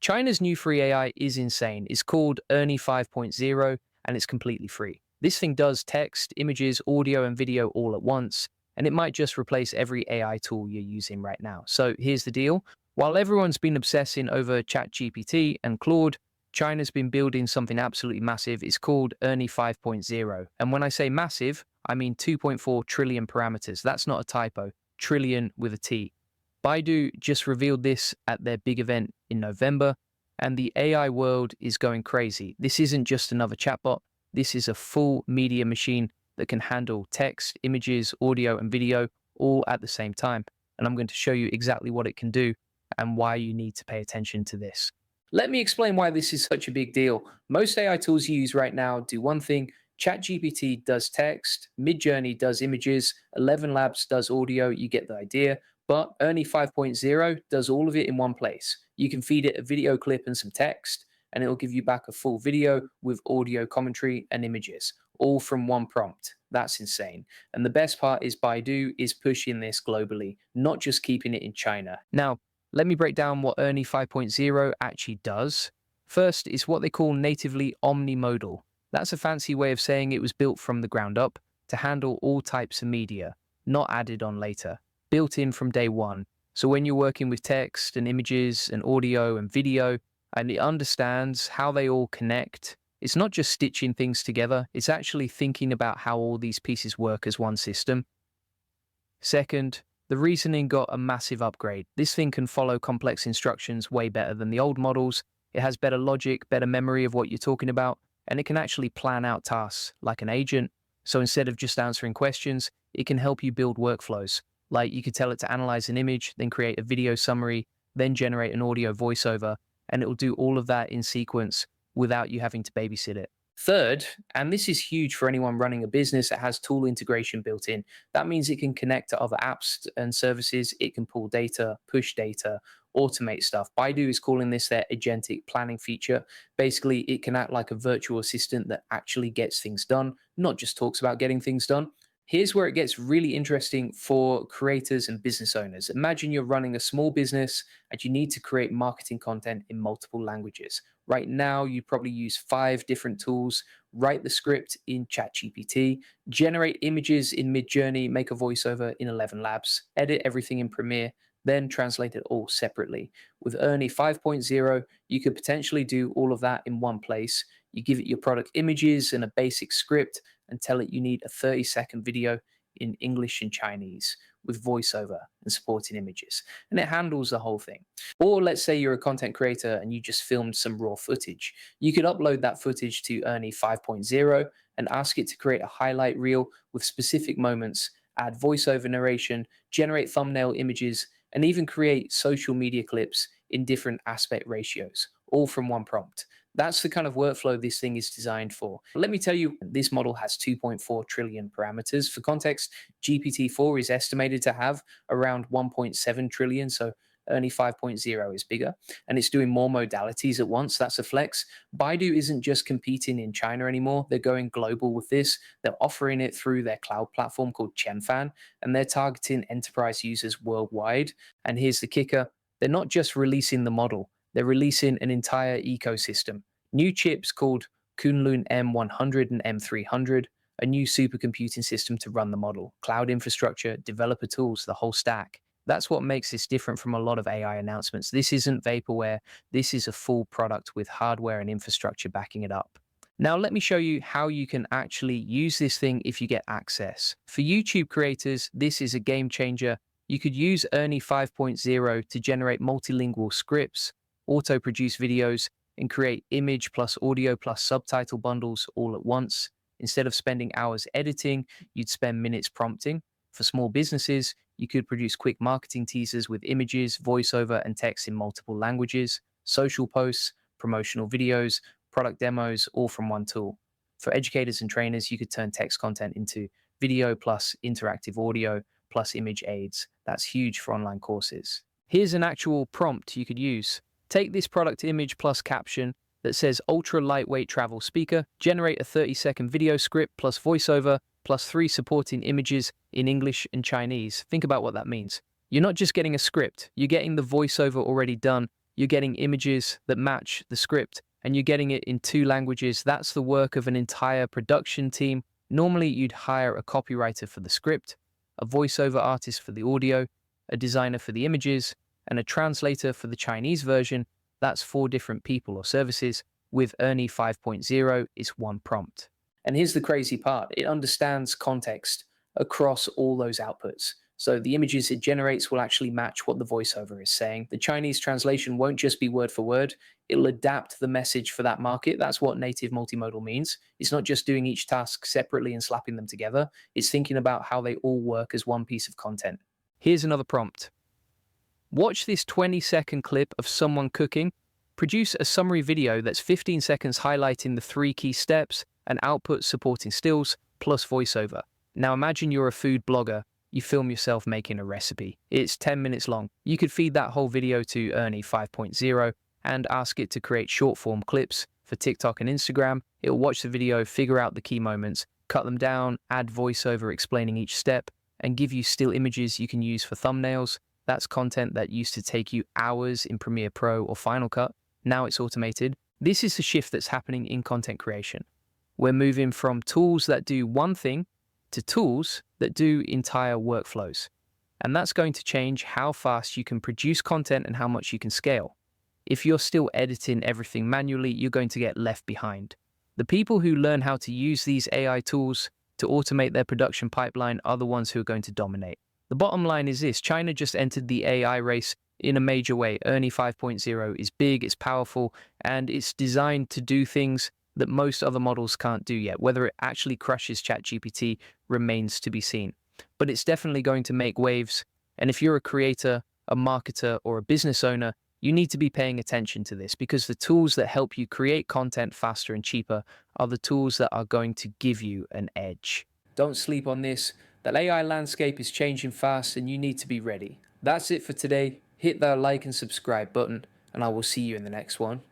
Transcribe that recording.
China's new free AI is insane. It's called Ernie 5.0 and it's completely free. This thing does text, images, audio, and video all at once, and it might just replace every AI tool you're using right now. So here's the deal. While everyone's been obsessing over ChatGPT and Claude, China's been building something absolutely massive. It's called Ernie 5.0. And when I say massive, I mean 2.4 trillion parameters. That's not a typo, trillion with a T. Baidu just revealed this at their big event in November, and the AI world is going crazy. This isn't just another chatbot. This is a full media machine that can handle text, images, audio, and video all at the same time. And I'm going to show you exactly what it can do and why you need to pay attention to this. Let me explain why this is such a big deal. Most AI tools you use right now do one thing. ChatGPT does text, Midjourney does images, 11 Labs does audio, you get the idea. But Ernie 5.0 does all of it in one place. You can feed it a video clip and some text, and it'll give you back a full video with audio commentary and images, all from one prompt. That's insane. And the best part is Baidu is pushing this globally, not just keeping it in China. Now, let me break down what Ernie 5.0 actually does. First, it's what they call natively omnimodal. That's a fancy way of saying it was built from the ground up to handle all types of media, not added on later. Built in from day one. So when you're working with text and images and audio and video, and it understands how they all connect, it's not just stitching things together, it's actually thinking about how all these pieces work as one system. Second, the reasoning got a massive upgrade. This thing can follow complex instructions way better than the old models. It has better logic, better memory of what you're talking about, and it can actually plan out tasks like an agent. So instead of just answering questions, it can help you build workflows. Like you could tell it to analyze an image, then create a video summary, then generate an audio voiceover, and it will do all of that in sequence without you having to babysit it. Third, and this is huge for anyone running a business that has tool integration built in, that means it can connect to other apps and services, it can pull data, push data, automate stuff. Baidu is calling this their agentic planning feature. Basically, it can act like a virtual assistant that actually gets things done, not just talks about getting things done. Here's where it gets really interesting for creators and business owners. Imagine you're running a small business and you need to create marketing content in multiple languages. Right now, you probably use 5 different tools, write the script in ChatGPT, generate images in Midjourney, make a voiceover in 11 Labs, edit everything in Premiere, then translate it all separately. With Ernie 5.0, you could potentially do all of that in one place. You give it your product images and a basic script and tell it you need a 30-second video in English and Chinese with voiceover and supporting images. And it handles the whole thing. Or let's say you're a content creator and you just filmed some raw footage. You could upload that footage to Ernie 5.0 and ask it to create a highlight reel with specific moments, add voiceover narration, generate thumbnail images, and even create social media clips in different aspect ratios, all from one prompt. That's the kind of workflow this thing is designed for. Let me tell you, this model has 2.4 trillion parameters. For context, GPT-4 is estimated to have around 1.7 trillion, so Ernie 5.0 is bigger, and it's doing more modalities at once. That's a flex. Baidu isn't just competing in China anymore. They're going global with this. They're offering it through their cloud platform called Qianfan, and they're targeting enterprise users worldwide. And here's the kicker. They're not just releasing the model. They're releasing an entire ecosystem. New chips called Kunlun M100 and M300, a new supercomputing system to run the model, cloud infrastructure, developer tools, the whole stack. That's what makes this different from a lot of AI announcements. This isn't vaporware. This is a full product with hardware and infrastructure backing it up. Now, let me show you how you can actually use this thing if you get access. For YouTube creators, this is a game changer. You could use Ernie 5.0 to generate multilingual scripts, auto-produce videos, and create image plus audio plus subtitle bundles all at once. Instead of spending hours editing, you'd spend minutes prompting. For small businesses, you could produce quick marketing teasers with images, voiceover, and text in multiple languages, social posts, promotional videos, product demos, all from one tool. For educators and trainers, you could turn text content into video plus interactive audio plus image aids. That's huge for online courses. Here's an actual prompt you could use. Take this product image plus caption that says ultra lightweight travel speaker, generate a 30-second video script plus voiceover plus 3 supporting images in English and Chinese. Think about what that means. You're not just getting a script, you're getting the voiceover already done you're getting images that match the script, and you're getting it in 2 languages. That's the work of an entire production team. Normally, you'd hire a copywriter for the script, a voiceover artist for the audio, a designer for the images, and a translator for the Chinese version. That's 4 different people or services. With Ernie 5.0, it's one prompt. And here's the crazy part. It understands context across all those outputs. So the images it generates will actually match what the voiceover is saying. The Chinese translation won't just be word for word. It'll adapt the message for that market. That's what native multimodal means. It's not just doing each task separately and slapping them together. It's thinking about how they all work as one piece of content. Here's another prompt. Watch this 20-second clip of someone cooking. Produce a summary video that's 15 seconds highlighting the 3 key steps and output supporting stills plus voiceover. Now imagine you're a food blogger. You film yourself making a recipe. It's 10 minutes long. You could feed that whole video to Ernie 5.0 and ask it to create short-form clips for TikTok and Instagram. It'll watch the video, figure out the key moments, cut them down, add voiceover explaining each step, and give you still images you can use for thumbnails. That's content that used to take you hours in Premiere Pro or Final Cut. Now it's automated. This is the shift that's happening in content creation. We're moving from tools that do one thing to tools that do entire workflows. And that's going to change how fast you can produce content and how much you can scale. If you're still editing everything manually, you're going to get left behind. The people who learn how to use these AI tools to automate their production pipeline are the ones who are going to dominate. The bottom line is this: China just entered the AI race in a major way. Ernie 5.0 is big, it's powerful, and it's designed to do things that most other models can't do yet. Whether it actually crushes ChatGPT remains to be seen. But it's definitely going to make waves, and if you're a creator, a marketer, or a business owner, you need to be paying attention to this, because the tools that help you create content faster and cheaper are the tools that are going to give you an edge. Don't sleep on this. The AI landscape is changing fast and you need to be ready. That's it for today. Hit that like and subscribe button, and I will see you in the next one.